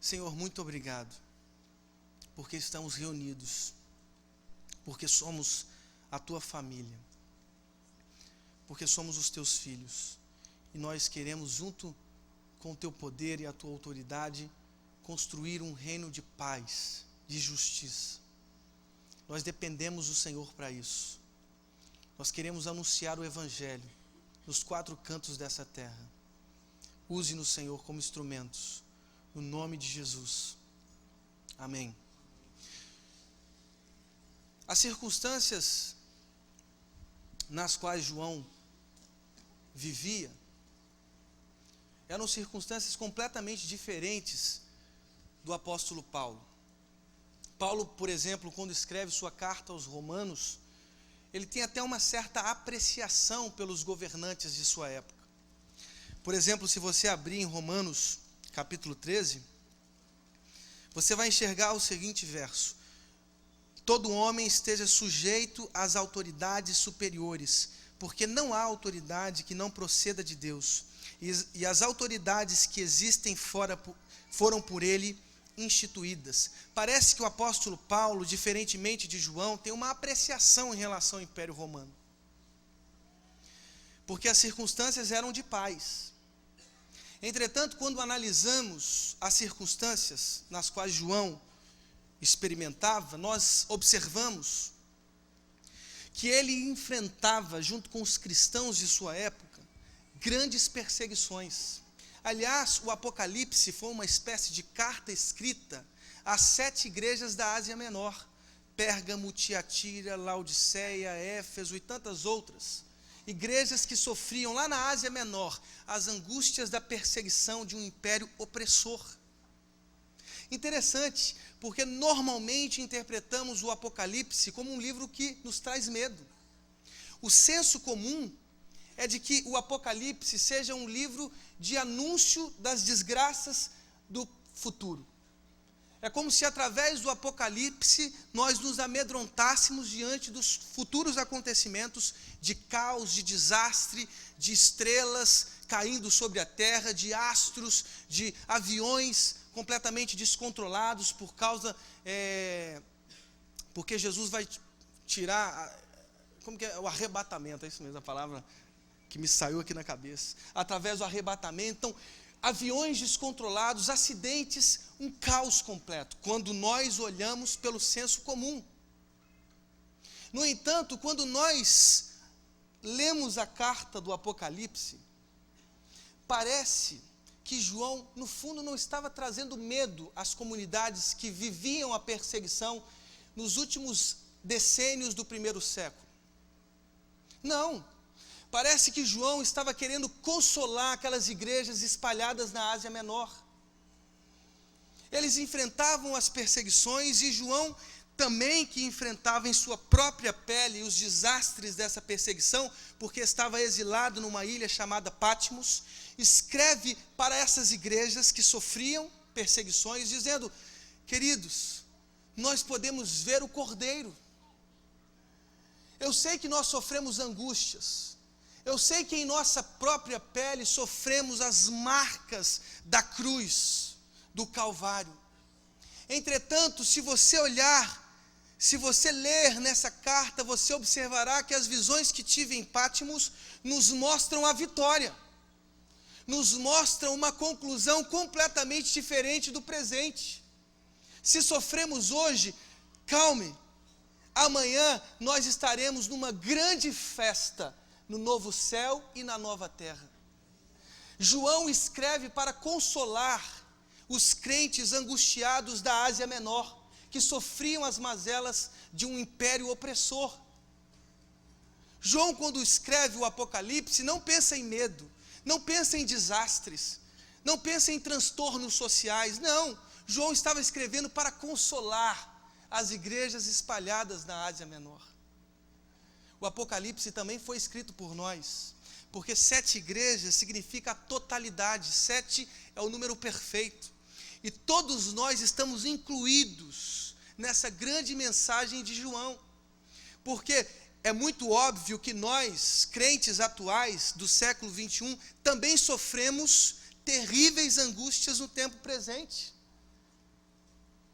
Senhor, muito obrigado, porque estamos reunidos, porque somos a tua família, porque somos os teus filhos, e nós queremos, junto com o teu poder e a tua autoridade, construir um reino de paz, de justiça. Nós dependemos do Senhor para isso. Nós queremos anunciar o Evangelho nos 4 cantos dessa terra. Use-nos, Senhor, como instrumentos, no nome de Jesus. Amém. As circunstâncias nas quais João vivia eram circunstâncias completamente diferentes do apóstolo Paulo. Paulo, por exemplo, quando escreve sua carta aos Romanos, ele tem até uma certa apreciação pelos governantes de sua época. Por exemplo, se você abrir em Romanos, capítulo 13, você vai enxergar o seguinte verso: todo homem esteja sujeito às autoridades superiores, porque não há autoridade que não proceda de Deus, e as autoridades que existem foram por ele instituídas. Parece que o apóstolo Paulo, diferentemente de João, tem uma apreciação em relação ao Império Romano, porque as circunstâncias eram de paz. Entretanto, quando analisamos as circunstâncias nas quais João experimentava, nós observamos que ele enfrentava, junto com os cristãos de sua época, grandes perseguições. Aliás, o Apocalipse foi uma espécie de carta escrita às 7 igrejas da Ásia Menor: Pérgamo, Tiatira, Laodiceia, Éfeso e tantas outras. Igrejas que sofriam lá na Ásia Menor as angústias da perseguição de um império opressor. Interessante, porque normalmente interpretamos o Apocalipse como um livro que nos traz medo. O senso comum é de que o Apocalipse seja um livro de anúncio das desgraças do futuro. É como se através do Apocalipse nós nos amedrontássemos diante dos futuros acontecimentos de caos, de desastre, de estrelas caindo sobre a terra, de astros, de aviões completamente descontrolados porque Jesus vai tirar, como que é? O arrebatamento, é isso mesmo a palavra que me saiu aqui na cabeça, através do arrebatamento. Então, aviões descontrolados, acidentes, um caos completo, quando nós olhamos pelo senso comum. No entanto, quando nós lemos a carta do Apocalipse, parece que João, no fundo, não estava trazendo medo às comunidades que viviam a perseguição nos últimos decênios do 1º século. Não. Parece que João estava querendo consolar aquelas igrejas espalhadas na Ásia Menor. Eles enfrentavam as perseguições, e João também, que enfrentava em sua própria pele os desastres dessa perseguição, porque estava exilado numa ilha chamada Patmos, escreve para essas igrejas que sofriam perseguições, dizendo: queridos, nós podemos ver o Cordeiro. Eu sei que nós sofremos angústias, eu sei que em nossa própria pele sofremos as marcas da cruz, do Calvário. Entretanto, se você ler nessa carta, você observará que as visões que tive em Patmos nos mostram a vitória, nos mostram uma conclusão completamente diferente do presente. Se sofremos hoje, calme, amanhã nós estaremos numa grande festa, no novo céu e na nova terra. João escreve para consolar os crentes angustiados da Ásia Menor, que sofriam as mazelas de um império opressor. João, quando escreve o Apocalipse, não pensa em medo, não pensa em desastres, não pensa em transtornos sociais, não. João estava escrevendo para consolar as igrejas espalhadas na Ásia Menor. O Apocalipse também foi escrito por nós, porque 7 igrejas significa a totalidade, 7 é o número perfeito, e todos nós estamos incluídos nessa grande mensagem de João, porque é muito óbvio que nós, crentes atuais do século 21, também sofremos terríveis angústias no tempo presente.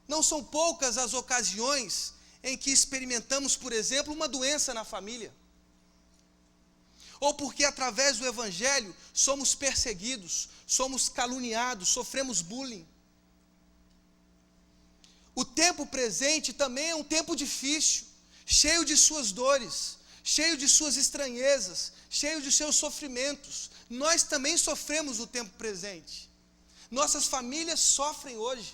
Não são poucas as ocasiões em que experimentamos, por exemplo, uma doença na família. Ou porque através do Evangelho somos perseguidos, somos caluniados, sofremos bullying. O tempo presente também é um tempo difícil, cheio de suas dores, cheio de suas estranhezas, cheio de seus sofrimentos. Nós também sofremos no tempo presente. Nossas famílias sofrem hoje.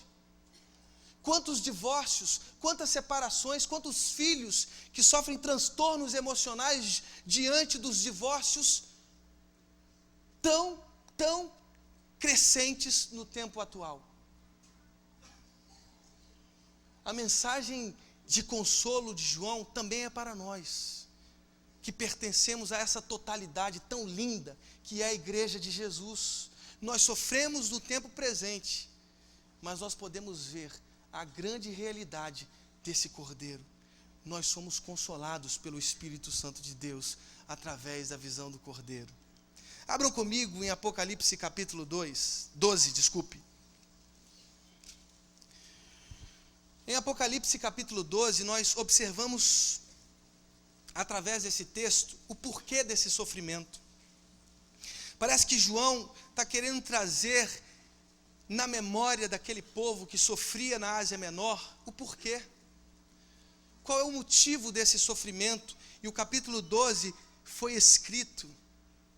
Quantos divórcios, quantas separações, quantos filhos que sofrem transtornos emocionais diante dos divórcios tão crescentes no tempo atual. A mensagem de consolo de João também é para nós, que pertencemos a essa totalidade tão linda que é a igreja de Jesus. Nós sofremos no tempo presente, mas nós podemos ver a grande realidade desse Cordeiro. Nós somos consolados pelo Espírito Santo de Deus através da visão do Cordeiro. Abram comigo em Apocalipse capítulo 12. Em Apocalipse capítulo 12, nós observamos, através desse texto, o porquê desse sofrimento. Parece que João está querendo trazer na memória daquele povo que sofria na Ásia Menor, o porquê. Qual é o motivo desse sofrimento? E o capítulo 12 foi escrito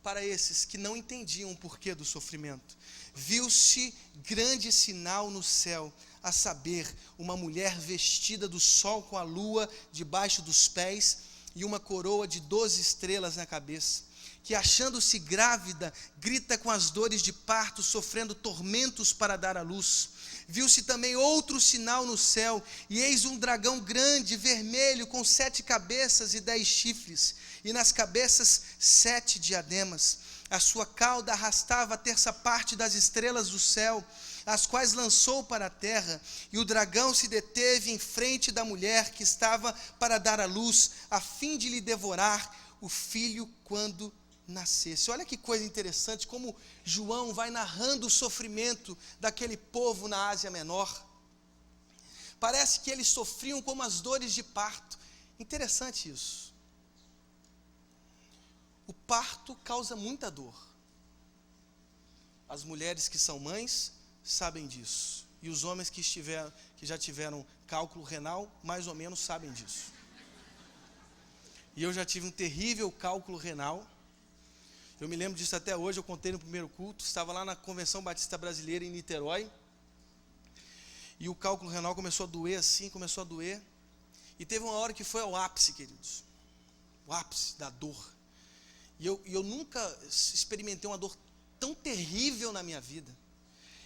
para esses que não entendiam o porquê do sofrimento. Viu-se grande sinal no céu, a saber, uma mulher vestida do sol com a lua debaixo dos pés e uma coroa de 12 estrelas na cabeça, que achando-se grávida, grita com as dores de parto, sofrendo tormentos para dar à luz. Viu-se também outro sinal no céu, e eis um dragão grande, vermelho, com 7 cabeças e 10 chifres, e nas cabeças 7 diademas. A sua cauda arrastava a terça parte das estrelas do céu, as quais lançou para a terra, e o dragão se deteve em frente da mulher que estava para dar à luz, a fim de lhe devorar o filho quando nascesse. Olha que coisa interessante, como João vai narrando o sofrimento daquele povo na Ásia Menor. Parece que eles sofriam como as dores de parto. Interessante isso. O parto causa muita dor. As mulheres que são mães sabem disso. E os homens que já tiveram cálculo renal, mais ou menos sabem disso. E eu já tive um terrível cálculo renal. Eu me lembro disso até hoje, eu contei no primeiro culto, estava lá na Convenção Batista Brasileira em Niterói, e o cálculo renal começou a doer assim, e teve uma hora que foi ao ápice, queridos, o ápice da dor, e eu nunca experimentei uma dor tão terrível na minha vida.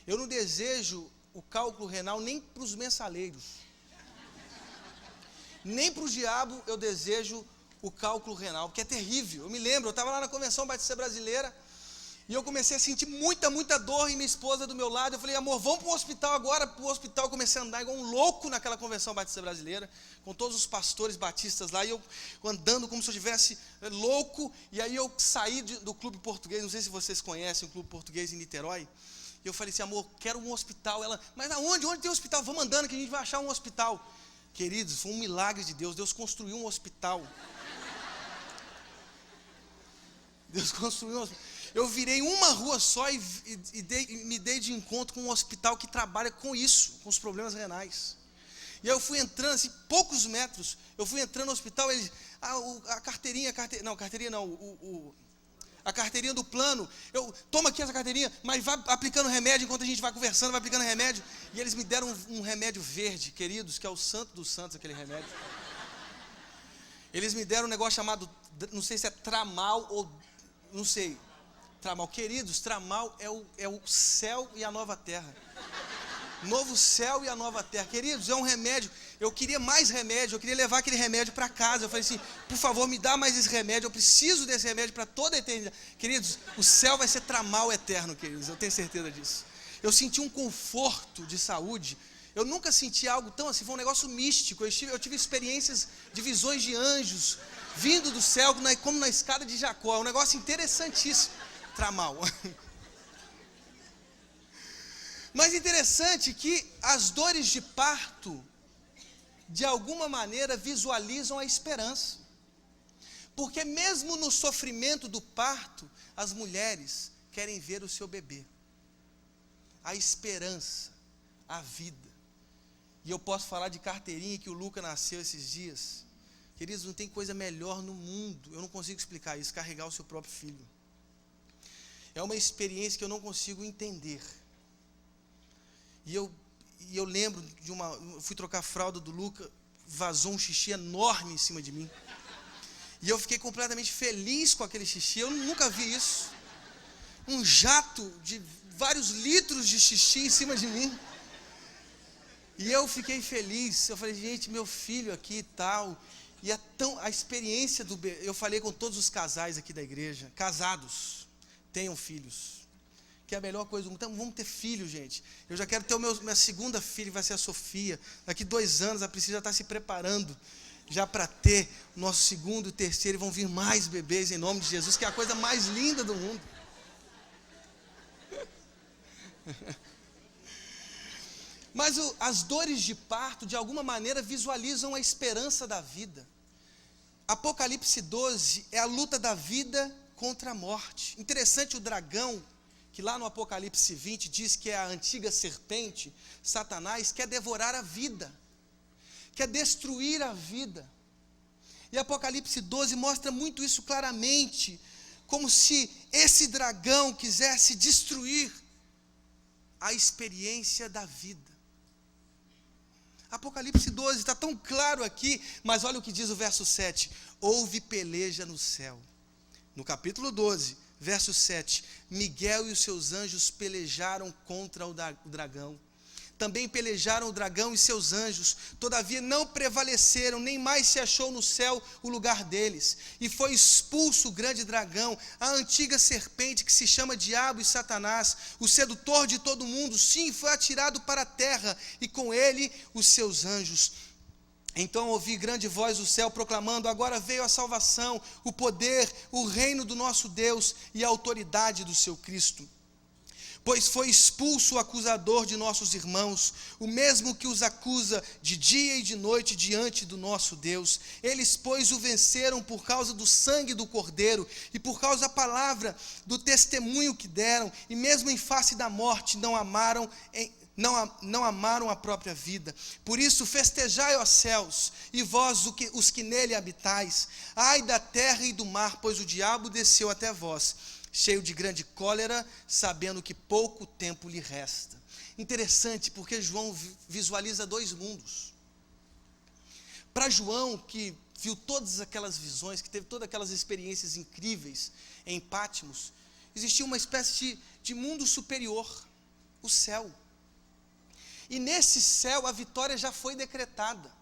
Eu não desejo o cálculo renal nem para os mensaleiros, nem para o diabo eu desejo o cálculo renal, porque é terrível. Eu me lembro, eu estava lá na Convenção Batista Brasileira, e eu comecei a sentir muita dor, e minha esposa do meu lado, eu falei, amor, vamos para o hospital agora. Para o hospital eu comecei a andar igual um louco naquela Convenção Batista Brasileira, com todos os pastores batistas lá, e eu andando como se eu estivesse louco, e aí eu saí do Clube Português, não sei se vocês conhecem o Clube Português em Niterói, e eu falei assim, amor, quero um hospital. Ela, mas aonde? Onde tem hospital? Vamos andando que a gente vai achar um hospital. Queridos, foi um milagre de Deus, Deus construiu um hospital. Deus construiu um hospital. Eu virei uma rua só e me dei de encontro com um hospital que trabalha com isso, com os problemas renais. E aí eu fui entrando, assim, poucos metros, eu fui entrando no hospital, eles, a carteirinha do plano, toma aqui essa carteirinha, mas vai aplicando remédio enquanto a gente vai conversando, vai aplicando remédio. E eles me deram um remédio verde, queridos, que é o santo dos santos, aquele remédio. Eles me deram um negócio chamado, não sei se é Tramal ou, não sei, Tramal. Queridos, Tramal é o céu e a nova terra. Novo céu e a nova terra. Queridos, é um remédio. Eu queria mais remédio, eu queria levar aquele remédio para casa. Eu falei assim, por favor, me dá mais esse remédio, eu preciso desse remédio para toda a eternidade. Queridos, o céu vai ser Tramal eterno, queridos, eu tenho certeza disso. Eu senti um conforto de saúde. Eu nunca senti algo tão assim, foi um negócio místico. Eu tive experiências de visões de anjos vindo do céu, como na escada de Jacó. É um negócio interessantíssimo. Tramal. Mas interessante que as dores de parto, de alguma maneira, visualizam a esperança. Porque mesmo no sofrimento do parto, as mulheres querem ver o seu bebê. A esperança, a vida. E eu posso falar de carteirinha que o Luca nasceu esses dias. Queridos, não tem coisa melhor no mundo, eu não consigo explicar isso, carregar o seu próprio filho. É uma experiência que eu não consigo entender. E eu lembro de eu fui trocar a fralda do Luca, vazou um xixi enorme em cima de mim. E eu fiquei completamente feliz com aquele xixi, eu nunca vi isso. Um jato de vários litros de xixi em cima de mim. E eu fiquei feliz, eu falei, gente, meu filho aqui e tal. E a experiência do bebê, eu falei com todos os casais aqui da igreja, casados, tenham filhos. Que é a melhor coisa do mundo. Então, vamos ter filho, gente. Eu já quero ter minha segunda filha, vai ser a Sofia. Daqui 2 anos, a Priscila já está se preparando, já para ter o nosso segundo e terceiro, e vão vir mais bebês em nome de Jesus, que é a coisa mais linda do mundo. Mas as dores de parto, de alguma maneira, visualizam a esperança da vida. Apocalipse 12 é a luta da vida contra a morte. Interessante, o dragão, que lá no Apocalipse 20 diz que é a antiga serpente, Satanás, quer devorar a vida, quer destruir a vida. E Apocalipse 12 mostra muito isso claramente, como se esse dragão quisesse destruir a experiência da vida. Apocalipse 12 está tão claro aqui, mas olha o que diz o verso 7. Houve peleja no céu. No capítulo 12, verso 7, Miguel e os seus anjos pelejaram contra o dragão. Também pelejaram o dragão e seus anjos, todavia não prevaleceram, nem mais se achou no céu o lugar deles. E foi expulso o grande dragão, a antiga serpente que se chama Diabo e Satanás, o sedutor de todo mundo, sim, foi atirado para a terra, e com ele os seus anjos. Então ouvi grande voz do céu proclamando, agora veio a salvação, o poder, o reino do nosso Deus e a autoridade do seu Cristo. Pois foi expulso o acusador de nossos irmãos, o mesmo que os acusa de dia e de noite diante do nosso Deus. Eles, pois, o venceram por causa do sangue do Cordeiro e por causa da palavra do testemunho que deram, e mesmo em face da morte não amaram a própria vida. Por isso festejai, ó céus, e vós os que nele habitais. Ai da terra e do mar, pois o diabo desceu até vós, cheio de grande cólera, sabendo que pouco tempo lhe resta. Interessante, porque João visualiza 2 mundos. Para João, que viu todas aquelas visões, que teve todas aquelas experiências incríveis em Patmos, existia uma espécie de mundo superior, o céu. E nesse céu a vitória já foi decretada.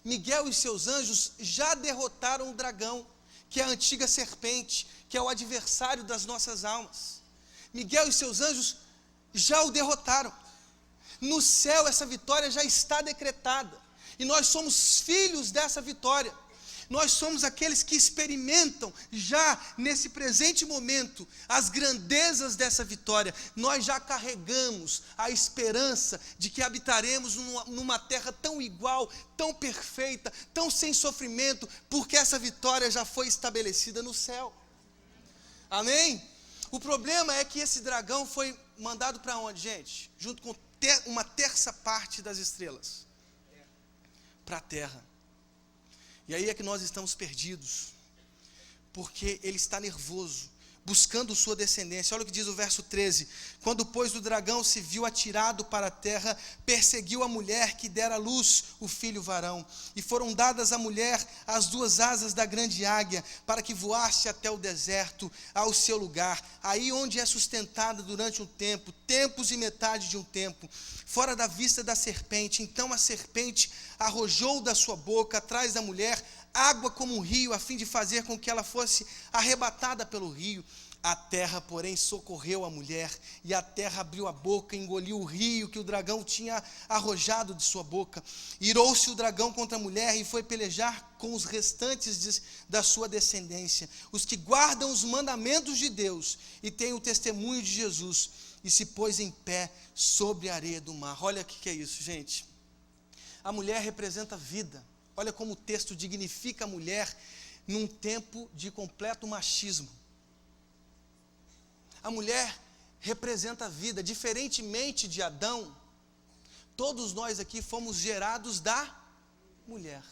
Miguel e seus anjos já derrotaram o dragão, que é a antiga serpente, que é o adversário das nossas almas. Miguel e seus anjos já o derrotaram. No céu essa vitória já está decretada. E nós somos filhos dessa vitória. Nós somos aqueles que experimentam já nesse presente momento as grandezas dessa vitória. Nós já carregamos a esperança de que habitaremos numa terra tão igual, tão perfeita, tão sem sofrimento, porque essa vitória já foi estabelecida no céu. Amém? O problema é que esse dragão foi mandado para onde, gente? Junto com uma terça parte das estrelas. Para a terra. E aí é que nós estamos perdidos, porque ele está nervoso, buscando sua descendência. Olha o que diz o verso 13, quando pois o dragão se viu atirado para a terra, perseguiu a mulher que dera à luz o filho varão, e foram dadas à mulher as 2 asas da grande águia, para que voasse até o deserto, ao seu lugar, aí onde é sustentada durante um tempo, tempos e metade de um tempo, fora da vista da serpente. Então a serpente arrojou da sua boca, atrás da mulher, água como um rio, a fim de fazer com que ela fosse arrebatada pelo rio. A terra, porém, socorreu a mulher, e a terra abriu a boca e engoliu o rio que o dragão tinha arrojado de sua boca. Irou-se o dragão contra a mulher e foi pelejar com os restantes da sua descendência, os que guardam os mandamentos de Deus e têm o testemunho de Jesus. e se pôs em pé sobre a areia do mar. Olha o que é isso, gente. A mulher representa vida. Olha como o texto dignifica a mulher num tempo de completo machismo. A mulher representa a vida. Diferentemente de Adão, todos nós aqui fomos gerados da mulher.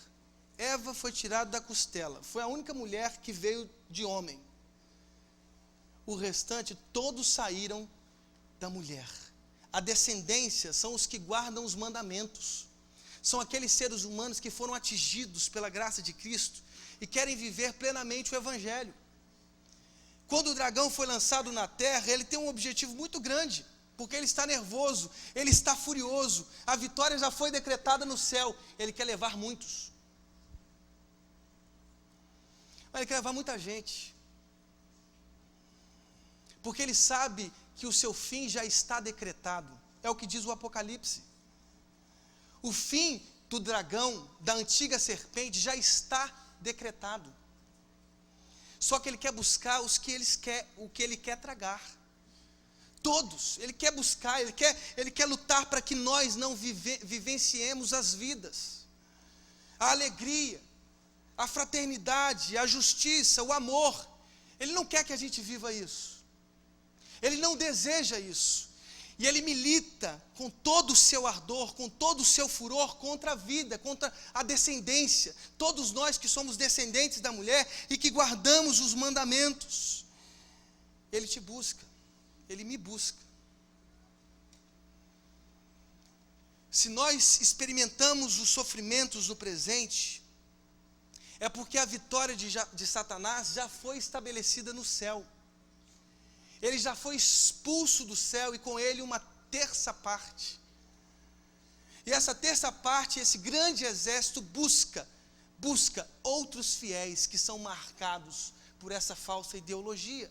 Eva foi tirada da costela. Foi a única mulher que veio de homem. O restante, todos saíram da mulher. A descendência são os que guardam os mandamentos. São aqueles seres humanos que foram atingidos pela graça de Cristo e querem viver plenamente o Evangelho. Quando o dragão foi lançado na terra, ele tem um objetivo muito grande, porque ele está nervoso, ele está furioso, a vitória já foi decretada no céu, ele quer levar muitos. Mas ele quer levar muita gente, porque ele sabe que o seu fim já está decretado, é o que diz o Apocalipse. O fim do dragão, da antiga serpente, já está decretado. Só que ele quer buscar o que ele quer tragar. Todos, ele quer buscar, ele quer lutar para que nós não vivenciemos as vidas, a alegria, a fraternidade, a justiça, o amor. Ele não quer que a gente viva isso. Ele não deseja isso. E ele milita com todo o seu ardor, com todo o seu furor contra a vida, contra a descendência. Todos nós que somos descendentes da mulher e que guardamos os mandamentos. Ele te busca, ele me busca. Se nós experimentamos os sofrimentos no presente, é porque a vitória de Satanás já foi estabelecida no céu. Ele já foi expulso do céu e com ele uma terça parte. E essa terça parte, esse grande exército busca outros fiéis que são marcados por essa falsa ideologia.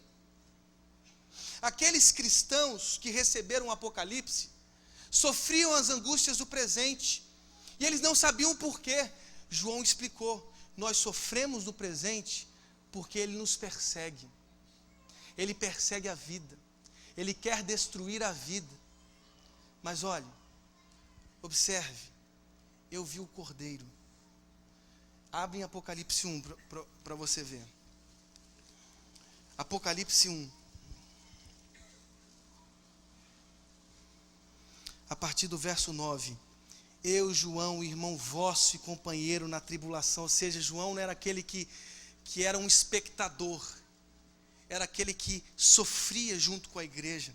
Aqueles cristãos que receberam o Apocalipse sofriam as angústias do presente e eles não sabiam o porquê. João explicou: nós sofremos no presente porque ele nos persegue. Ele persegue a vida, ele quer destruir a vida. Mas olha, observe, eu vi o Cordeiro. Abre em Apocalipse 1 para você ver. Apocalipse 1. A partir do verso 9. Eu, João, irmão vosso e companheiro na tribulação. Ou seja, João não era aquele que era um espectador. Era aquele que sofria junto com a igreja.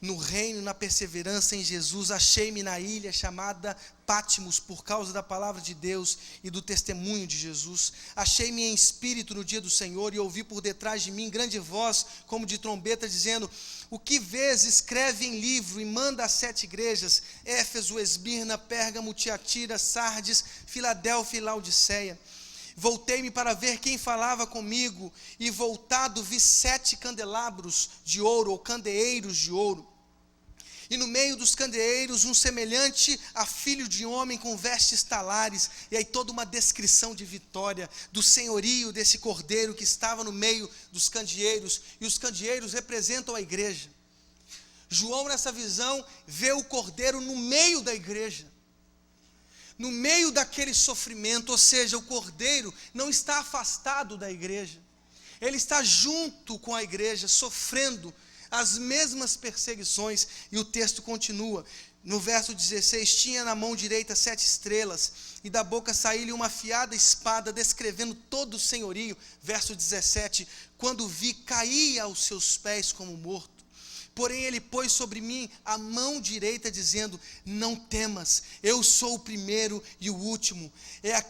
No reino, na perseverança em Jesus, achei-me na ilha chamada Patmos, por causa da palavra de Deus e do testemunho de Jesus. Achei-me em espírito no dia do Senhor, e ouvi por detrás de mim grande voz, como de trombeta, dizendo: o que vês, escreve em livro, e manda às 7 igrejas, Éfeso, Esmirna, Pérgamo, Tiatira, Sardes, Filadélfia e Laodiceia. Voltei-me para ver quem falava comigo, e voltado vi 7 candelabros de ouro, ou candeeiros de ouro. E no meio dos candeeiros, um semelhante a filho de homem com vestes talares. E aí toda uma descrição de vitória, do senhorio desse cordeiro que estava no meio dos candeeiros. E os candeeiros representam a igreja. João, nessa visão, vê o cordeiro no meio da igreja. No meio daquele sofrimento, ou seja, o cordeiro não está afastado da igreja. Ele está junto com a igreja, sofrendo as mesmas perseguições. E o texto continua, no verso 16, tinha na mão direita 7 estrelas, e da boca saiu-lhe uma afiada espada, descrevendo todo o senhorio. Verso 17, quando vi, caía aos seus pés como morto. Porém ele pôs sobre mim a mão direita, dizendo: não temas, eu sou o primeiro e o último,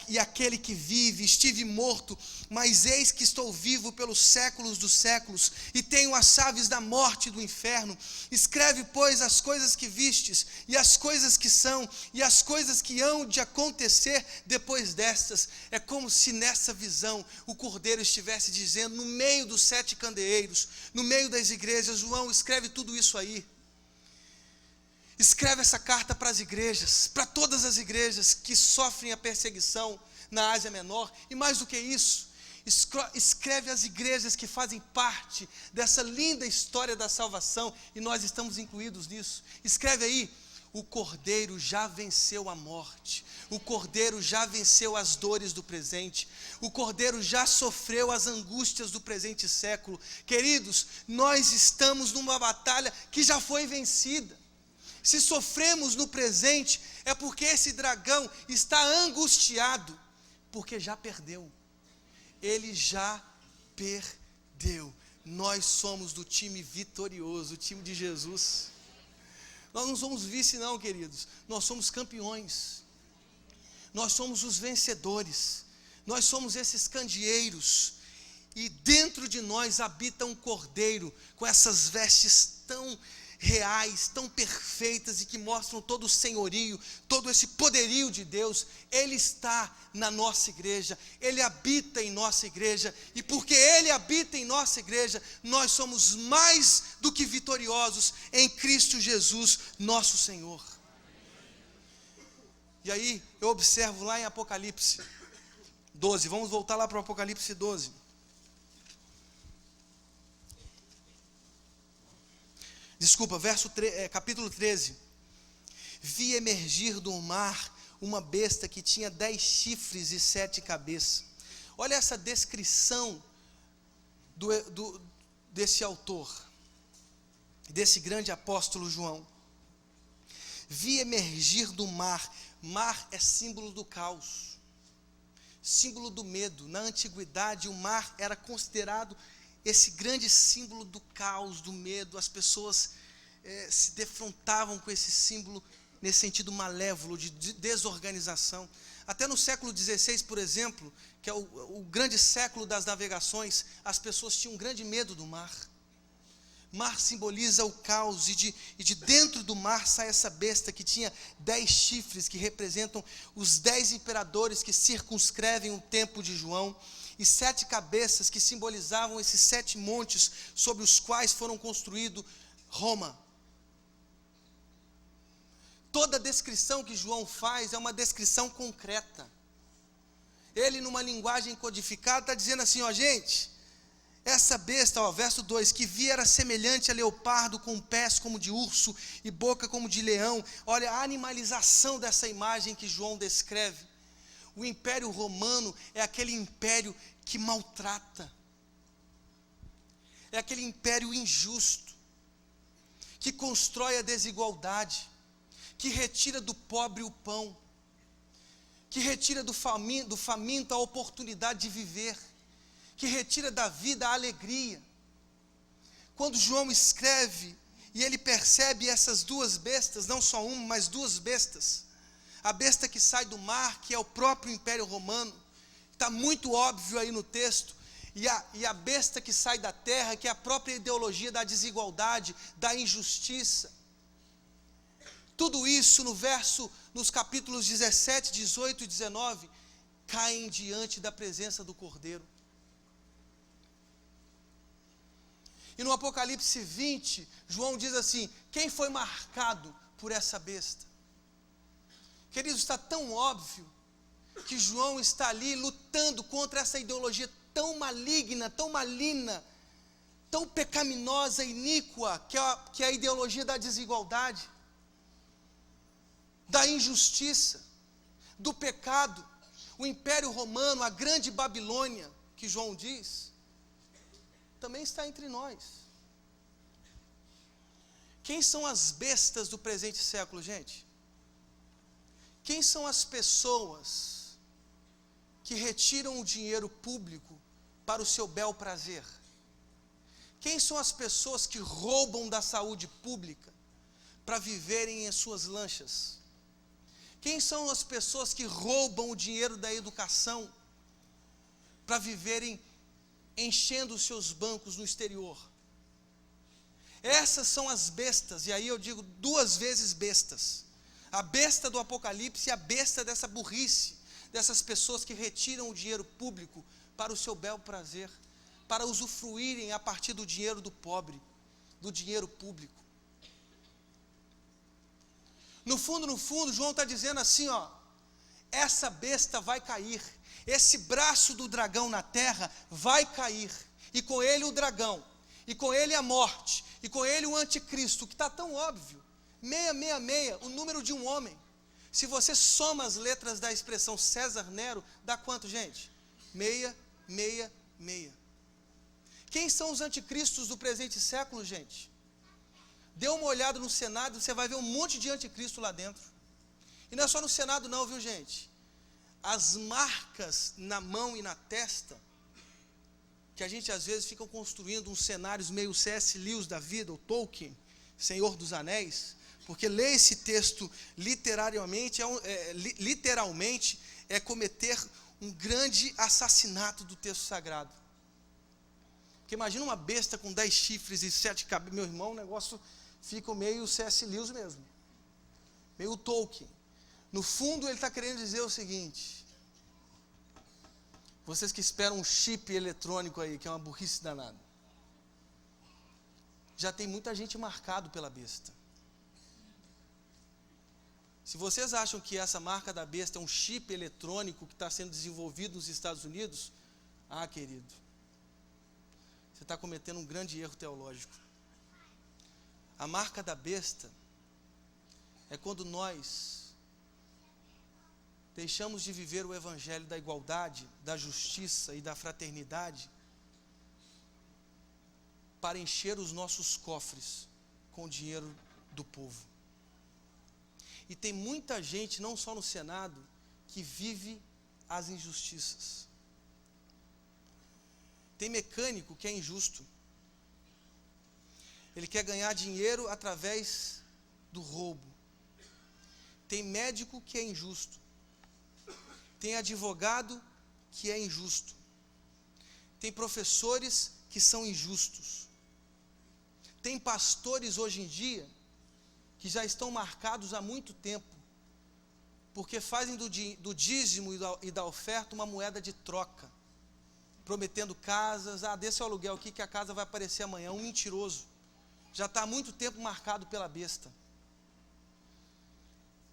e aquele que vive. Estive morto, mas eis que estou vivo pelos séculos dos séculos, e tenho as chaves da morte e do inferno. Escreve, pois, as coisas que vistes, e as coisas que são, e as coisas que hão de acontecer depois destas. É como se nessa visão o Cordeiro estivesse dizendo, no meio dos 7 candeeiros, no meio das igrejas: João, escreve tudo isso aí. Escreve essa carta para as igrejas, para todas as igrejas que sofrem a perseguição na Ásia Menor. E mais do que isso, Escreve as igrejas que fazem parte dessa linda história da salvação, e nós estamos incluídos nisso. Escreve aí: o Cordeiro já venceu a morte, o Cordeiro já venceu as dores do presente, o Cordeiro já sofreu as angústias do presente século. Queridos, nós estamos numa batalha que já foi vencida. Se sofremos no presente, é porque esse dragão está angustiado, porque já perdeu. Ele já perdeu. Nós somos do time vitorioso, o time de Jesus. Nós não somos vice não, queridos. Nós somos campeões. Nós somos os vencedores. Nós somos esses candeeiros. E dentro de nós habita um cordeiro com essas vestes tão reais, tão perfeitas e que mostram todo o senhorio, todo esse poderio de Deus. Ele está na nossa igreja, Ele habita em nossa igreja, e porque Ele habita em nossa igreja, nós somos mais do que vitoriosos em Cristo Jesus, nosso Senhor. E aí eu observo lá em Apocalipse 12, vamos voltar lá para o Apocalipse 12. Desculpa, capítulo 13. Vi emergir do mar uma besta que tinha 10 chifres e 7 cabeças. Olha essa descrição desse autor, desse grande apóstolo João. Vi emergir do mar. Mar é símbolo do caos, símbolo do medo. Na antiguidade, o mar era considerado esse grande símbolo do caos, do medo. As pessoas se defrontavam com esse símbolo nesse sentido malévolo, de desorganização. Até no século XVI, por exemplo, que é o grande século das navegações, as pessoas tinham um grande medo do mar. Mar simboliza o caos, e de dentro do mar sai essa besta que tinha 10 chifres, que representam os 10 imperadores que circunscrevem o tempo de João, e 7 cabeças que simbolizavam esses 7 montes sobre os quais foram construídos Roma. Toda a descrição que João faz é uma descrição concreta. Ele, numa linguagem codificada, está dizendo assim, ó, gente, essa besta, ó, verso 2, que vi era semelhante a leopardo, com pés como de urso e boca como de leão. Olha a animalização dessa imagem que João descreve. O Império Romano é aquele império que maltrata, é aquele império injusto, que constrói a desigualdade, que retira do pobre o pão, que retira do faminto a oportunidade de viver, que retira da vida a alegria. Quando João escreve e ele percebe essas 2 bestas, não só uma, mas 2 bestas, a besta que sai do mar, que é o próprio Império Romano, está muito óbvio aí no texto, e a besta que sai da terra, que é a própria ideologia da desigualdade, da injustiça. Tudo isso nos capítulos 17, 18 e 19, caem diante da presença do Cordeiro. E no Apocalipse 20, João diz assim, quem foi marcado por essa besta? Queridos, está tão óbvio que João está ali lutando contra essa ideologia tão maligna, tão pecaminosa, iníqua, que é a ideologia da desigualdade, da injustiça, do pecado. O Império Romano, a grande Babilônia, que João diz, também está entre nós. Quem são as bestas do presente século, gente? Quem são as pessoas que retiram o dinheiro público para o seu bel prazer? Quem são as pessoas que roubam da saúde pública para viverem em suas lanchas? Quem são as pessoas que roubam o dinheiro da educação para viverem enchendo os seus bancos no exterior? Essas são as bestas, e aí eu digo 2 vezes bestas. A besta do Apocalipse e a besta dessa burrice, dessas pessoas que retiram o dinheiro público para o seu bel prazer, para usufruírem a partir do dinheiro do pobre, do dinheiro público. No fundo, João está dizendo assim, ó, essa besta vai cair, esse braço do dragão na terra vai cair, e com ele o dragão, e com ele a morte, e com ele o anticristo, que está tão óbvio, 666, o número de um homem. Se você soma as letras da expressão César Nero, dá quanto, gente? 666. Quem são os anticristos do presente século, gente? Dê uma olhada no Senado, você vai ver um monte de anticristo lá dentro. E não é só no Senado não, viu, gente? As marcas na mão e na testa, que a gente às vezes fica construindo uns cenários meio C.S. Lewis da vida, ou Tolkien, Senhor dos Anéis, porque ler esse texto literalmente é cometer um grande assassinato do texto sagrado. Porque imagina uma besta com 10 chifres e 7 cabeças, meu irmão, o negócio fica meio C.S. Lewis mesmo, meio Tolkien. No fundo ele está querendo dizer o seguinte: vocês que esperam um chip eletrônico aí, que é uma burrice danada, já tem muita gente marcado pela besta. Se vocês acham que essa marca da besta é um chip eletrônico que está sendo desenvolvido nos Estados Unidos, querido, você está cometendo um grande erro teológico. A marca da besta é quando nós deixamos de viver o evangelho da igualdade, da justiça e da fraternidade para encher os nossos cofres com o dinheiro do povo. E tem muita gente, não só no Senado, que vive as injustiças. Tem mecânico que é injusto. Ele quer ganhar dinheiro através do roubo. Tem médico que é injusto. Tem advogado que é injusto. Tem professores que são injustos. Tem pastores hoje em dia que já estão marcados há muito tempo, porque fazem do dízimo e da oferta uma moeda de troca, prometendo casas, desse aluguel aqui que a casa vai aparecer amanhã, um mentiroso. Já está há muito tempo marcado pela besta,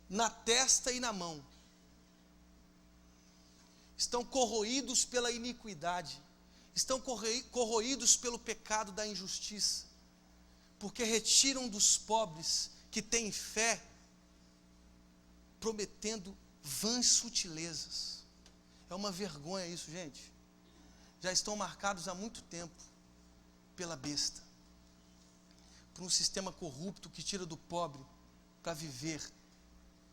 na testa e na mão. Estão corroídos pela iniquidade, estão corroídos pelo pecado da injustiça, porque retiram dos pobres que têm fé, prometendo vãs sutilezas. É uma vergonha isso, gente. Já estão marcados há muito tempo pela besta, por um sistema corrupto que tira do pobre para viver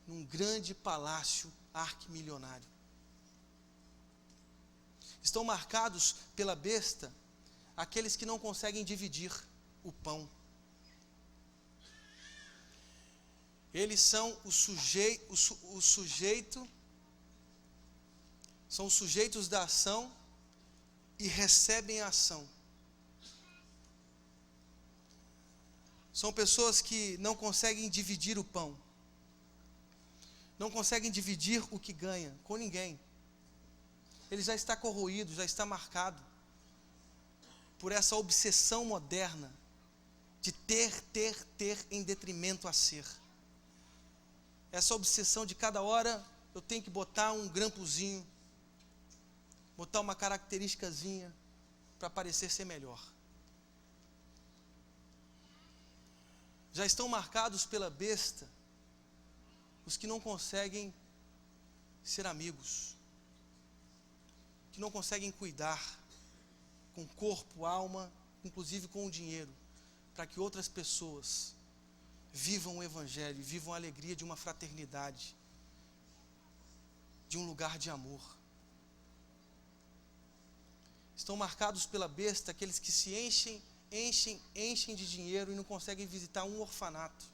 num grande palácio arquimilionário. Estão marcados pela besta aqueles que não conseguem dividir o pão. Eles são são os sujeitos da ação e recebem a ação. São pessoas que não conseguem dividir o pão, não conseguem dividir o que ganha com ninguém. Ele já está corroído, já está marcado por essa obsessão moderna de ter em detrimento a ser. Essa obsessão de cada hora eu tenho que botar um grampozinho, botar uma característicazinha para parecer ser melhor. Já estão marcados pela besta os que não conseguem ser amigos, que não conseguem cuidar com corpo, alma, inclusive com o dinheiro, para que outras pessoas vivam o evangelho, vivam a alegria de uma fraternidade, de um lugar de amor. Estão marcados pela besta aqueles que se enchem de dinheiro e não conseguem visitar um orfanato,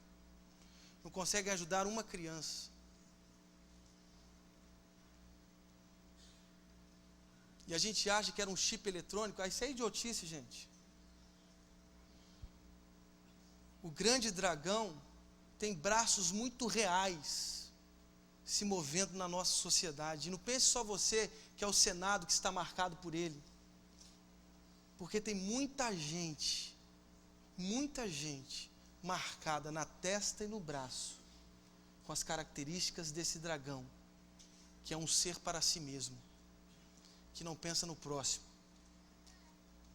não conseguem ajudar uma criança. E a gente acha que era um chip eletrônico, isso é idiotice, gente. O grande dragão tem braços muito reais se movendo na nossa sociedade. E não pense só você que é o Senado que está marcado por ele. Porque tem muita gente marcada na testa e no braço com as características desse dragão, que é um ser para si mesmo, que não pensa no próximo,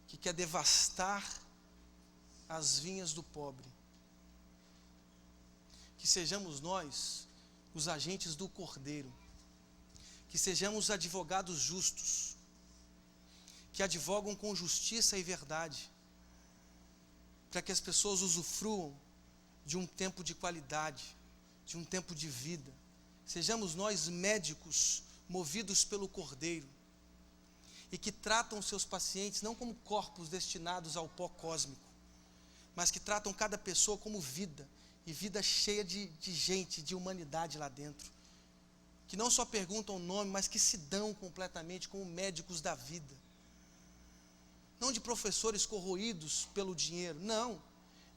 que quer devastar as vinhas do pobre. Que sejamos nós os agentes do Cordeiro, que sejamos advogados justos, que advogam com justiça e verdade, para que as pessoas usufruam de um tempo de qualidade, de um tempo de vida. Sejamos nós médicos movidos pelo Cordeiro, e que tratam seus pacientes não como corpos destinados ao pó cósmico, mas que tratam cada pessoa como vida, e vida cheia de gente, de humanidade lá dentro, que não só perguntam o nome, mas que se dão completamente como médicos da vida, não de professores corroídos pelo dinheiro, não,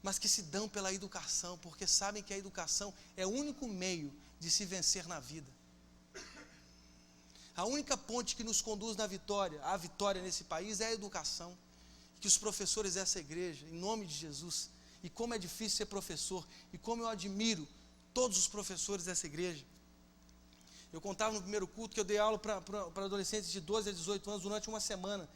mas que se dão pela educação, porque sabem que a educação é o único meio de se vencer na vida. A única ponte que nos conduz à vitória nesse país é a educação. Que os professores dessa igreja, em nome de Jesus, e como é difícil ser professor, e como eu admiro todos os professores dessa igreja. Eu contava no primeiro culto que eu dei aula para adolescentes de 12 a 18 anos durante uma semana,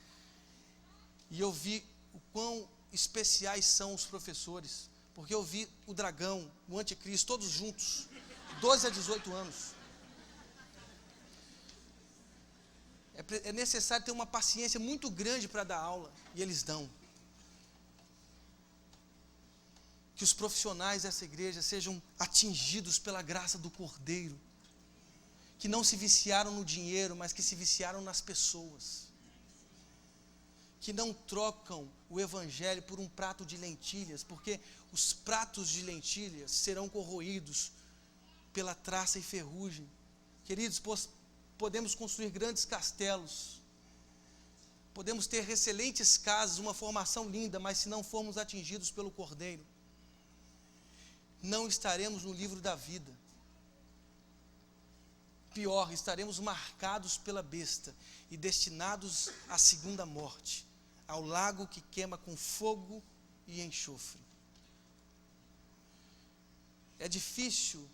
e eu vi o quão especiais são os professores, porque eu vi o dragão, o anticristo, todos juntos, 12 a 18 anos. É necessário ter uma paciência muito grande para dar aula, e eles dão. Que os profissionais dessa igreja sejam atingidos pela graça do Cordeiro, que não se viciaram no dinheiro, mas que se viciaram nas pessoas, que não trocam o evangelho por um prato de lentilhas, porque os pratos de lentilhas serão corroídos pela traça e ferrugem. Queridos, podemos construir grandes castelos, podemos ter excelentes casas, uma formação linda, mas se não formos atingidos pelo Cordeiro, não estaremos no livro da vida. Pior, estaremos marcados pela besta e destinados à segunda morte, ao lago que queima com fogo e enxofre. É difícil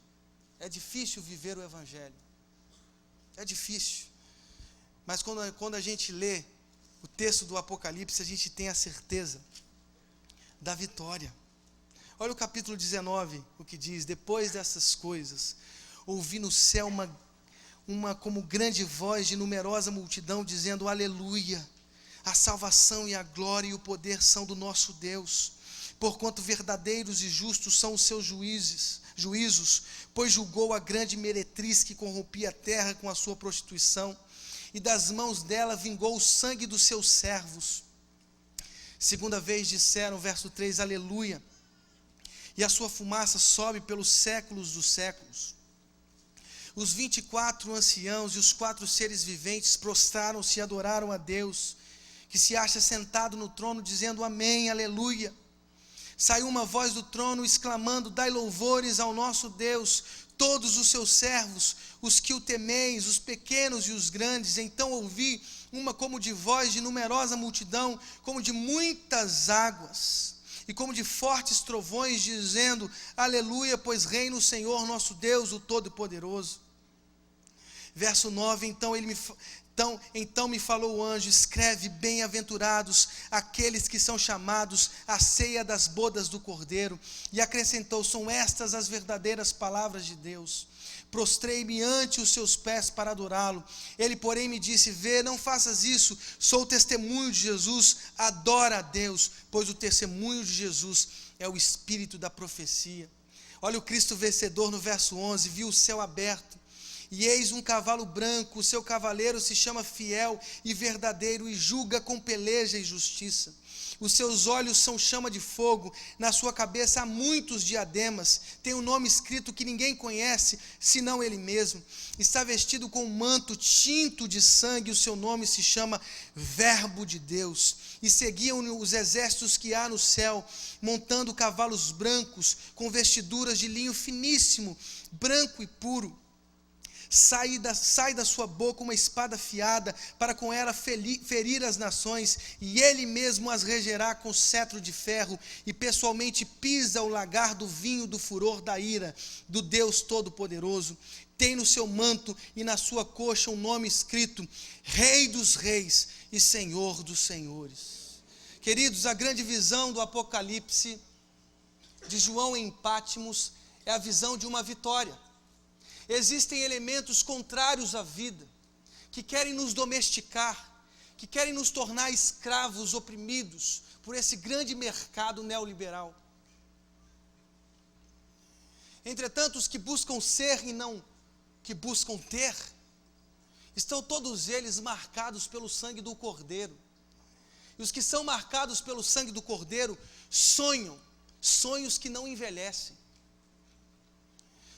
viver o evangelho. É difícil, mas quando a gente lê o texto do Apocalipse, a gente tem a certeza da vitória. Olha o capítulo 19, o que diz: depois dessas coisas, ouvi no céu uma como grande voz de numerosa multidão, dizendo: aleluia, a salvação e a glória e o poder são do nosso Deus, porquanto verdadeiros e justos são os seus juízos, pois julgou a grande meretriz que corrompia a terra com a sua prostituição, e das mãos dela vingou o sangue dos seus servos. Segunda vez disseram, verso 3, aleluia, e a sua fumaça sobe pelos séculos dos séculos. Os 24 anciãos e os 4 seres viventes prostraram-se e adoraram a Deus, que se acha sentado no trono, dizendo amém, aleluia. Saiu uma voz do trono exclamando: dai louvores ao nosso Deus, todos os seus servos, os que o temeis, os pequenos e os grandes. Então ouvi uma como de voz de numerosa multidão, como de muitas águas, e como de fortes trovões, dizendo: aleluia, pois reina o Senhor nosso Deus, o Todo-Poderoso. Verso 9, então me falou o anjo: escreve, bem-aventurados aqueles que são chamados à ceia das bodas do Cordeiro. E acrescentou: são estas as verdadeiras palavras de Deus. Prostrei-me ante os seus pés para adorá-lo. Ele, porém, me disse: vê, não faças isso, sou o testemunho de Jesus, adora a Deus, pois o testemunho de Jesus é o espírito da profecia. Olha o Cristo vencedor no verso 11, viu o céu aberto, e eis um cavalo branco, o seu cavaleiro se chama Fiel e Verdadeiro, e julga com peleja e justiça. Os seus olhos são chama de fogo, na sua cabeça há muitos diademas, tem um nome escrito que ninguém conhece, senão ele mesmo. Está vestido com um manto tinto de sangue, o seu nome se chama Verbo de Deus. E seguiam os exércitos que há no céu, montando cavalos brancos, com vestiduras de linho finíssimo, branco e puro. sai da sua boca uma espada afiada, para com ela ferir as nações, e ele mesmo as regerá com cetro de ferro, e pessoalmente pisa o lagar do vinho do furor da ira do Deus Todo-Poderoso. Tem no seu manto e na sua coxa um nome escrito: Rei dos Reis e Senhor dos Senhores. Queridos, a grande visão do Apocalipse de João em Pátimos é a visão de uma vitória. Existem elementos contrários à vida, que querem nos domesticar, que querem nos tornar escravos, oprimidos por esse grande mercado neoliberal. Entretanto, os que buscam ser e não que buscam ter, estão todos eles marcados pelo sangue do Cordeiro. E os que são marcados pelo sangue do Cordeiro sonham sonhos que não envelhecem.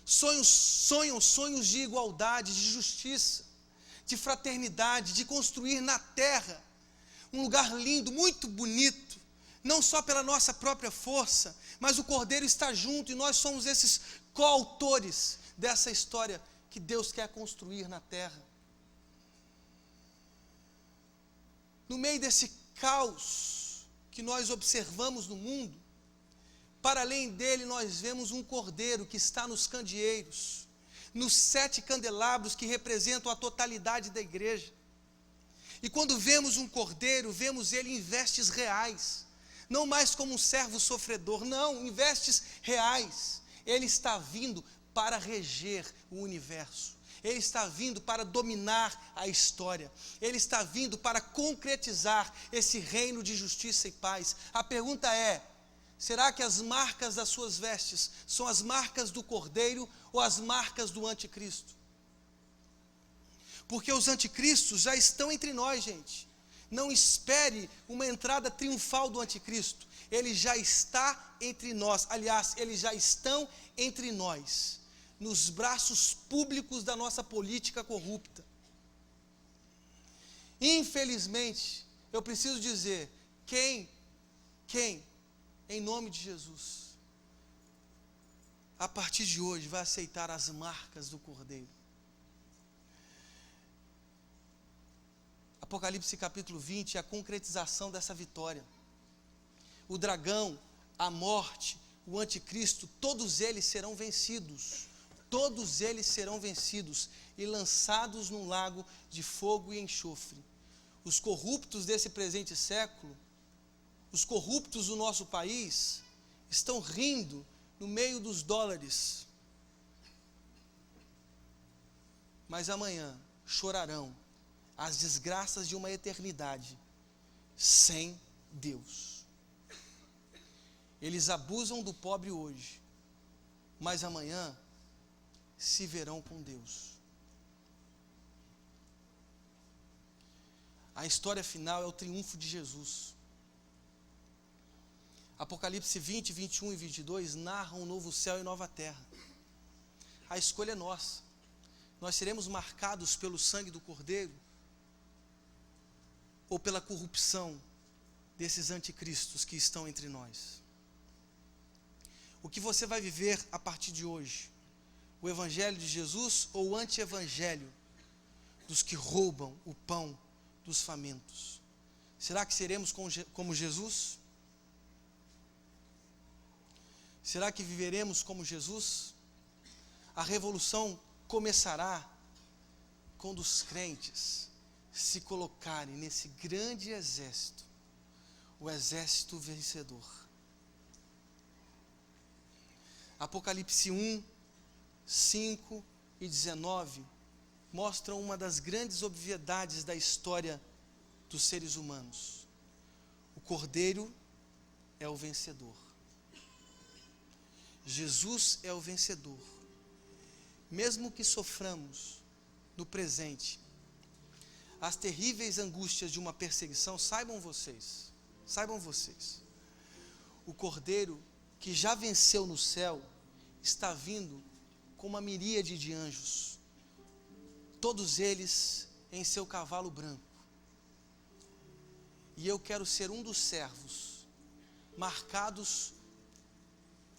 Sonham sonhos de igualdade, de justiça, de fraternidade, de construir na terra um lugar lindo, muito bonito, não só pela nossa própria força, mas o Cordeiro está junto e nós somos esses coautores dessa história que Deus quer construir na terra. No meio desse caos que nós observamos no mundo, para além dele nós vemos um cordeiro que está nos candeeiros, nos 7 candelabros que representam a totalidade da igreja. E quando vemos um cordeiro, vemos ele em vestes reais, não mais como um servo sofredor, não, em vestes reais. Ele está vindo para reger o universo. Ele está vindo para dominar a história. Ele está vindo para concretizar esse reino de justiça e paz. A pergunta é: será que as marcas das suas vestes são as marcas do Cordeiro ou as marcas do anticristo? Porque os anticristos já estão entre nós, gente. Não espere uma entrada triunfal do anticristo. Ele já está entre nós. Aliás, eles já estão entre nós, nos braços públicos da nossa política corrupta. Infelizmente, eu preciso dizer, quem, em nome de Jesus, a partir de hoje vai aceitar as marcas do Cordeiro? Apocalipse capítulo 20 é a concretização dessa vitória. O dragão, a morte, o anticristo, todos eles serão vencidos. Todos eles serão vencidos e lançados num lago de fogo e enxofre. Os corruptos desse presente século, os corruptos do nosso país, estão rindo no meio dos dólares. Mas amanhã chorarão as desgraças de uma eternidade sem Deus. Eles abusam do pobre hoje, mas amanhã se verão com Deus. A história final é o triunfo de Jesus. Apocalipse 20, 21 e 22 narram um novo céu e nova terra. A escolha é nossa. Nós seremos marcados pelo sangue do Cordeiro ou pela corrupção desses anticristos que estão entre nós. O que você vai viver a partir de hoje? O evangelho de Jesus ou o anti-evangelho dos que roubam o pão dos famintos? Será que seremos como Jesus? Será que viveremos como Jesus? A revolução começará quando os crentes se colocarem nesse grande exército, o exército vencedor. Apocalipse 1, 5 e 19 mostram uma das grandes obviedades da história dos seres humanos. O Cordeiro é o vencedor. Jesus é o vencedor. Mesmo que soframos no presente as terríveis angústias de uma perseguição, saibam vocês, o Cordeiro que já venceu no céu está vindo com uma miríade de anjos, todos eles em seu cavalo branco. E eu quero ser um dos servos marcados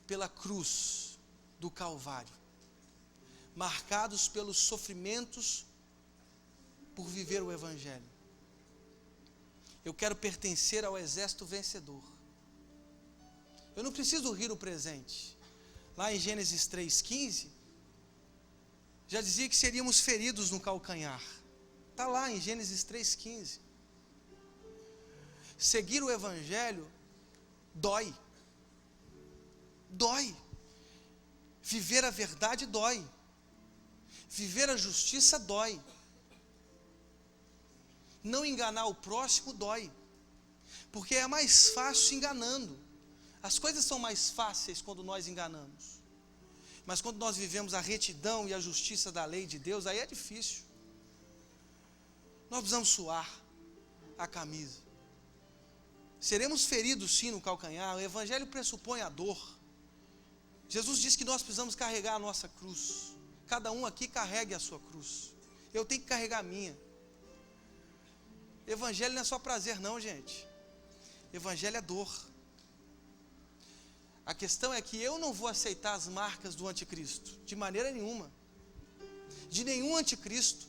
pela cruz do Calvário, marcados pelos sofrimentos por viver o Evangelho. Eu quero pertencer ao exército vencedor. Eu não preciso rir o presente. Lá em Gênesis 3,15, já dizia que seríamos feridos no calcanhar. Está lá em Gênesis 3,15. Seguir o Evangelho dói. Dói. Viver a verdade dói. Viver a justiça dói. Não enganar o próximo dói. Porque é mais fácil enganando. As coisas são mais fáceis quando nós enganamos. Mas quando nós vivemos a retidão e a justiça da lei de Deus, aí é difícil. Nós precisamos suar a camisa. Seremos feridos sim no calcanhar. O Evangelho pressupõe a dor. Jesus disse que nós precisamos carregar a nossa cruz. Cada um aqui carregue a sua cruz. Eu tenho que carregar a minha. Evangelho não é só prazer não, gente. Evangelho é dor. A questão é que eu não vou aceitar as marcas do anticristo, de maneira nenhuma. De nenhum anticristo.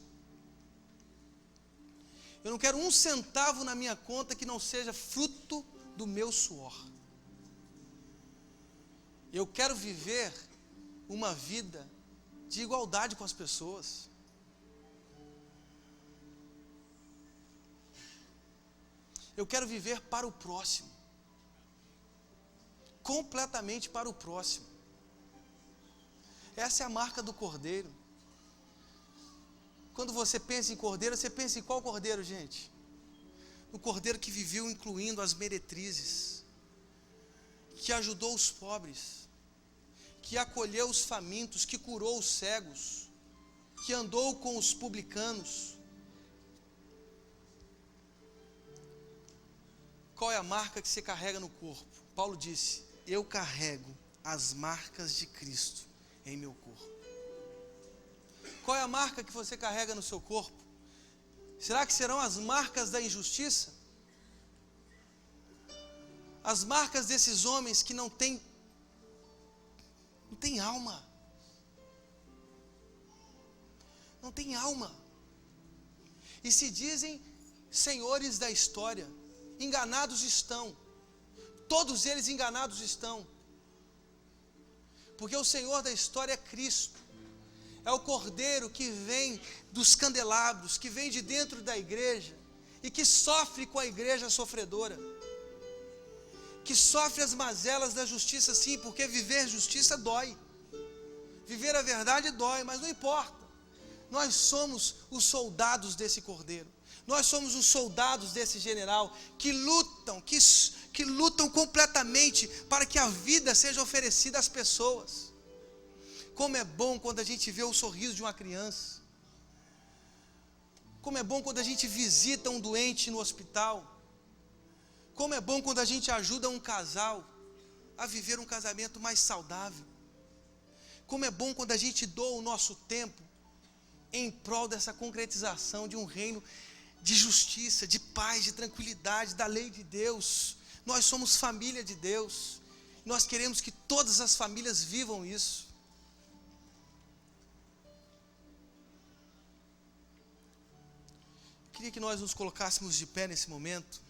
Eu não quero um centavo na minha conta que não seja fruto do meu suor. Eu quero viver uma vida de igualdade com as pessoas. Eu quero viver para o próximo. Completamente para o próximo. Essa é a marca do cordeiro. Quando você pensa em cordeiro, você pensa em qual cordeiro, gente? O cordeiro que viveu incluindo as meretrizes, que ajudou os pobres, que acolheu os famintos, que curou os cegos, que andou com os publicanos. Qual é a marca que você carrega no corpo? Paulo disse: eu carrego as marcas de Cristo em meu corpo. Qual é a marca que você carrega no seu corpo? Será que serão as marcas da injustiça? As marcas desses homens que não têm alma. Não têm alma. E se dizem senhores da história. Enganados estão. Todos eles enganados estão. Porque o Senhor da história é Cristo. É o Cordeiro que vem dos candelabros, que vem de dentro da igreja e que sofre com a igreja sofredora. Que sofre as mazelas da justiça, sim, porque viver justiça dói. Viver a verdade dói, mas não importa. Nós somos os soldados desse Cordeiro. Nós somos os soldados desse general que lutam completamente para que a vida seja oferecida às pessoas. Como é bom quando a gente vê o sorriso de uma criança. Como é bom quando a gente visita um doente no hospital. Como é bom quando a gente ajuda um casal a viver um casamento mais saudável. Como é bom quando a gente doa o nosso tempo em prol dessa concretização de um reino de justiça, de paz, de tranquilidade, da lei de Deus. Nós somos família de Deus. Nós queremos que todas as famílias vivam isso. Queria que nós nos colocássemos de pé nesse momento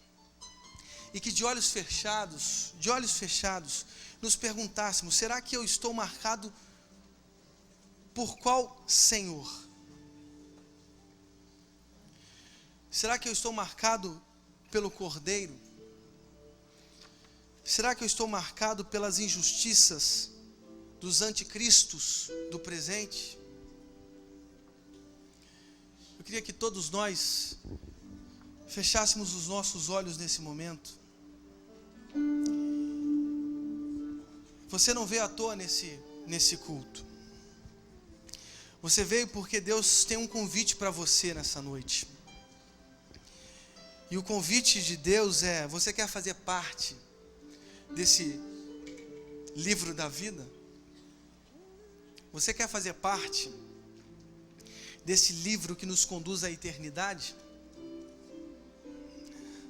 e que de olhos fechados, nos perguntássemos: será que eu estou marcado por qual Senhor? Será que eu estou marcado pelo Cordeiro? Será que eu estou marcado pelas injustiças dos anticristos do presente? Eu queria que todos nós fechássemos os nossos olhos nesse momento. Você não veio à toa nesse culto. Você veio porque Deus tem um convite para você nessa noite. E o convite de Deus é: você quer fazer parte desse livro da vida? Você quer fazer parte desse livro que nos conduz à eternidade?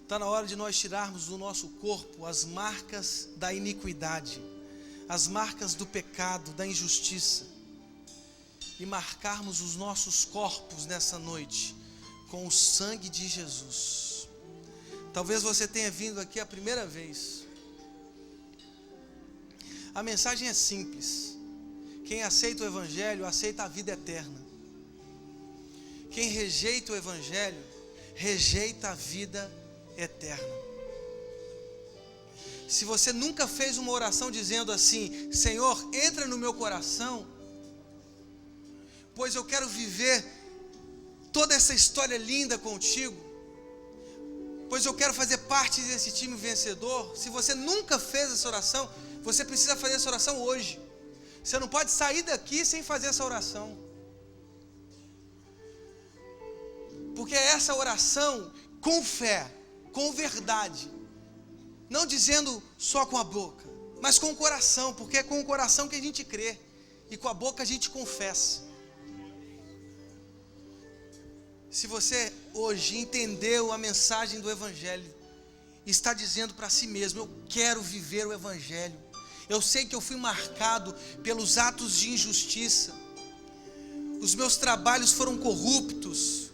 Está na hora de nós tirarmos do nosso corpo as marcas da iniquidade, as marcas do pecado, da injustiça. e marcarmos os nossos corpos nessa noite com o sangue de Jesus. Talvez você tenha vindo aqui a primeira vez. A mensagem é simples. Quem aceita o Evangelho, aceita a vida eterna. Quem rejeita o Evangelho, rejeita a vida eterna. Se você nunca fez uma oração dizendo assim: Senhor, entra no meu coração, pois eu quero viver toda essa história linda contigo, pois eu quero fazer parte desse time vencedor. Se você nunca fez essa oração, você precisa fazer essa oração hoje. Você não pode sair daqui sem fazer essa oração, porque é essa oração com fé, com verdade, não dizendo só com a boca, mas com o coração, porque é com o coração que a gente crê e com a boca a gente confessa. Se você hoje entendeu a mensagem do Evangelho, está dizendo para si mesmo: eu quero viver o Evangelho. Eu sei que eu fui marcado pelos atos de injustiça, os meus trabalhos foram corruptos,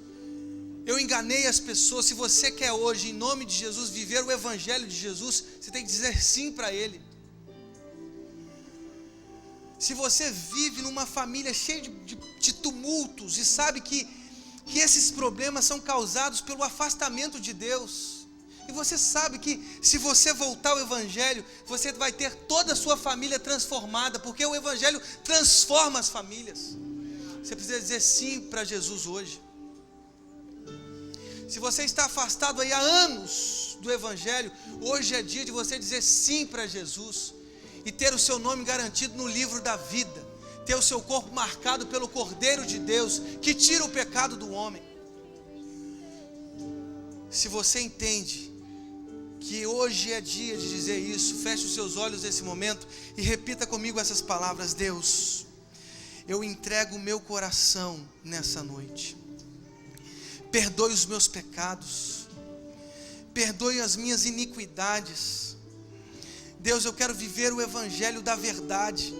eu enganei as pessoas. Se você quer hoje, em nome de Jesus, viver o Evangelho de Jesus, você tem que dizer sim para Ele. Se você vive numa família cheia de tumultos e sabe que esses problemas são causados pelo afastamento de Deus, e você sabe que se você voltar ao Evangelho, você vai ter toda a sua família transformada, porque o Evangelho transforma as famílias. Você precisa dizer sim para Jesus hoje. Se você está afastado aí há anos do Evangelho, hoje é dia de você dizer sim para Jesus e ter o seu nome garantido no livro da vida, ter o seu corpo marcado pelo Cordeiro de Deus, que tira o pecado do homem. Se você entende que hoje é dia de dizer isso, feche os seus olhos nesse momento e repita comigo essas palavras: Deus, eu entrego o meu coração nessa noite. Perdoe os meus pecados, perdoe as minhas iniquidades. Deus, eu quero viver o Evangelho da verdade,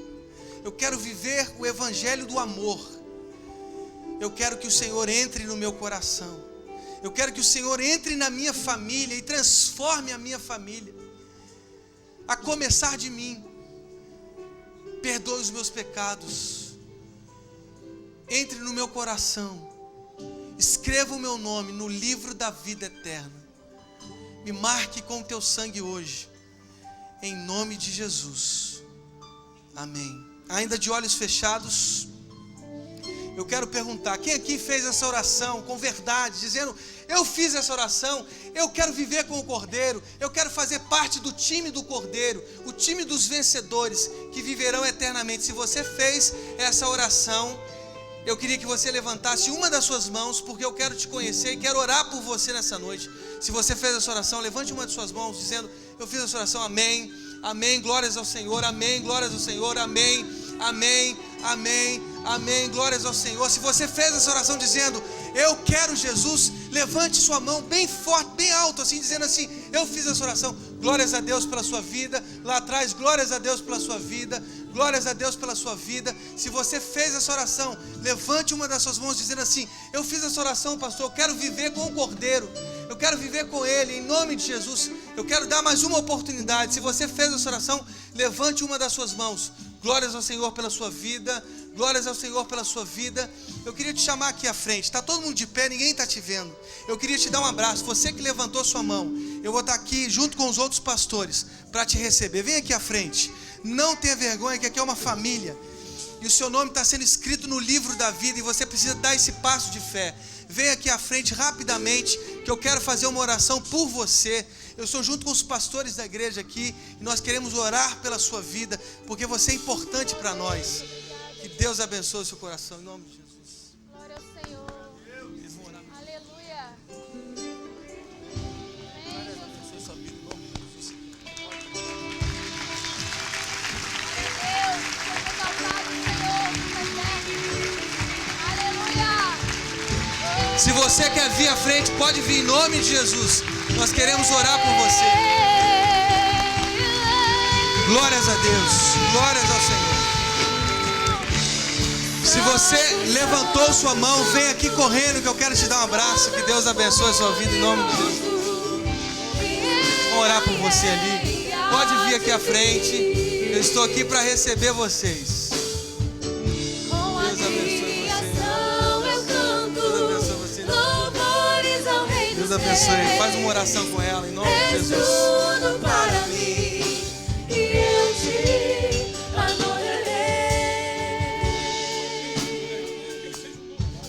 eu quero viver o Evangelho do amor. Eu quero que o Senhor entre no meu coração, eu quero que o Senhor entre na minha família e transforme a minha família, a começar de mim. Perdoe os meus pecados, entre no meu coração, escreva o meu nome no livro da vida eterna, me marque com o teu sangue hoje, em nome de Jesus, amém. Ainda de olhos fechados, eu quero perguntar: quem aqui fez essa oração com verdade, dizendo: eu fiz essa oração, eu quero viver com o Cordeiro, eu quero fazer parte do time do Cordeiro, o time dos vencedores que viverão eternamente? Se você fez essa oração, eu queria que você levantasse uma das suas mãos, porque eu quero te conhecer e quero orar por você nessa noite. Se você fez essa oração, levante uma de suas mãos dizendo: eu fiz essa oração, amém, amém, glórias ao Senhor, amém, glórias ao Senhor, amém, amém, amém, amém, glórias ao Senhor. Se você fez essa oração dizendo: eu quero Jesus, levante sua mão bem forte, bem alto assim, dizendo assim: eu fiz essa oração. Glórias a Deus pela sua vida. Lá atrás, glórias a Deus pela sua vida, glórias a Deus pela sua vida. Se você fez essa oração, levante uma das suas mãos dizendo assim: eu fiz essa oração, pastor, eu quero viver com o Cordeiro, eu quero viver com Ele, em nome de Jesus, eu quero dar mais uma oportunidade. Se você fez essa oração, levante uma das suas mãos. Glórias ao Senhor pela sua vida, glórias ao Senhor pela sua vida. Eu queria te chamar aqui à frente, está todo mundo de pé, ninguém está te vendo. Eu queria te dar um abraço, você que levantou sua mão, eu vou estar aqui junto com os outros pastores para te receber. Vem aqui à frente, não tenha vergonha, que aqui é uma família, e o seu nome está sendo escrito no livro da vida, e você precisa dar esse passo de fé. Vem aqui à frente rapidamente, que eu quero fazer uma oração por você. Eu estou junto com os pastores da igreja aqui, e nós queremos orar pela sua vida, porque você é importante para nós. Que Deus abençoe o seu coração, em nome de Jesus. Glória ao Senhor. Aleluia. Deus abençoe sua vida, em nome de Jesus. Aleluia. Se você quer vir à frente, pode vir em nome de Jesus. Nós queremos orar por você. Glórias a Deus, glórias ao Senhor. Se você levantou sua mão, vem aqui correndo que eu quero te dar um abraço. Que Deus abençoe a sua vida em nome de Jesus. Vou orar por você ali. Pode vir aqui à frente. Eu estou aqui para receber vocês. Deus abençoe você. Deus abençoe. Faz uma oração com ela em nome de Jesus.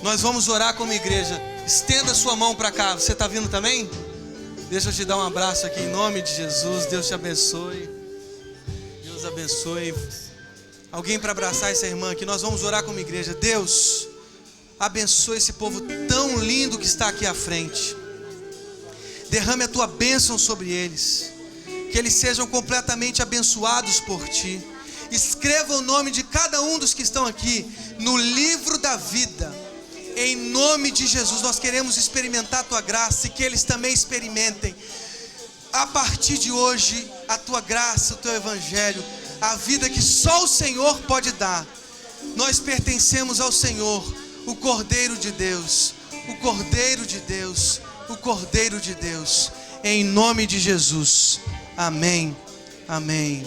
Nós vamos orar como igreja. Estenda sua mão para cá. Você está vindo também? Deixa eu te dar um abraço aqui em nome de Jesus. Deus te abençoe. Deus abençoe. Alguém para abraçar essa irmã aqui. Nós vamos orar como igreja. Deus, abençoe esse povo tão lindo que está aqui à frente. Derrame a tua bênção sobre eles. Que eles sejam completamente abençoados por ti. Escreva o nome de cada um dos que estão aqui no livro da vida. Em nome de Jesus, nós queremos experimentar a tua graça e que eles também experimentem. A partir de hoje, a tua graça, o teu evangelho, a vida que só o Senhor pode dar. Nós pertencemos ao Senhor, o Cordeiro de Deus, o Cordeiro de Deus, o Cordeiro de Deus. Em nome de Jesus. Amém. Amém.